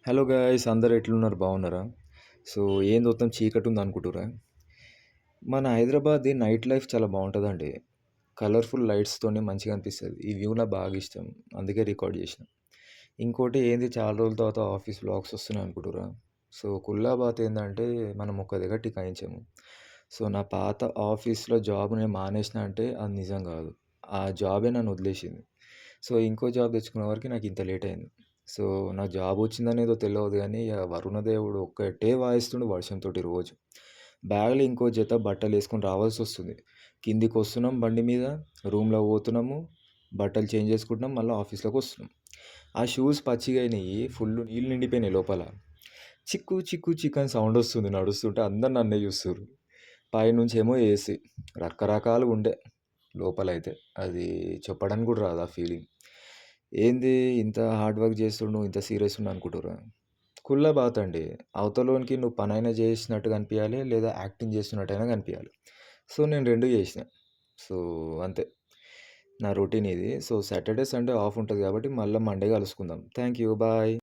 Hello guys అందరు ఎట్లున్నారు బాగున్నారా? సో ఏంది మొత్తం చీకటి ఉంది అనుకుంటురా? మన హైదరాబాద్ నైట్ లైఫ్ చాలా బాగుంటుందండి. కలర్ఫుల్ లైట్స్తోని మంచిగా అనిపిస్తుంది. ఈ వ్యూ నాకు బాగా ఇష్టం. అందుకే రికార్డ్ చేసిన. ఇంకోటి ఏంది చాలా రోజుల తర్వాత ఆఫీస్ వ్లాగ్స్ వస్తున్నాయి అనుకుంటురా? సో కుల్లాబాత్ ఏంటంటే మనం ఒక దగ్గర టికాయించాము. సో నా పాత ఆఫీస్లో జాబ్ నేను మానేసిన అంటే అది నిజం కాదు. ఆ జాబే నన్ను వదిలేసింది. సో ఇంకో జాబ్ తెచ్చుకునే వరకు నాకు ఇంత లేట్ అయింది. సో నాకు జాబ్ వచ్చిందనేదో తెలవదు గానీ, ఇగ వరుణదేవుడు ఒక్కటే వాయిస్తుండు వర్షంతోటి రోజు. బ్యాగ్‌లో ఇంకో జత బట్టలేసుకొని రావాల్సొస్తుంది. కిందికొస్తున్నాం బండి మీద, రూమ్‌లోకి పోతున్నాము, బట్టలు చేంజ్ చేసుకుంటున్నాం, మళ్ళా ఆఫీస్‌లోకొస్తున్నాం. ఆ షూస్ పచ్చిగయినయి, ఫుల్లు నీళ్ళు నిండిపోయినాయి లోపల. చిక్కు చిక్కు చిక్ అని సౌండొస్తుంది నడుస్తుంటే. అందరు నన్నే చూస్తుర్రు. పైనుంచేమో ఏసీ. రకరకాలుగుండే లోపలైతే. అది చెప్పడానికి గూడా రాదు ఆ ఫీలింగ్. ఏంది ఇంత హార్డ్ వర్క్ చేస్తుండు, ఇంత సీరియస్ ఉండు అనుకుంటుర్రా? కుల్లాబాత్ అండి. అవతలోనికి నువ్వు పనైనా చేసినట్టు కనిపియాలి, లేదా యాక్టింగ్ చేస్తున్నట్టయినా కనిపియాలి. సో, నేను 2 చేసిన. సో, అంతే. నా రొటీన్ ఇది. సో, సాటర్‌డే, సండే ఆఫ్ ఉంటది కాబట్టి మళ్ళా మండే కలుసుకుందాం. Thank you. బాయ్.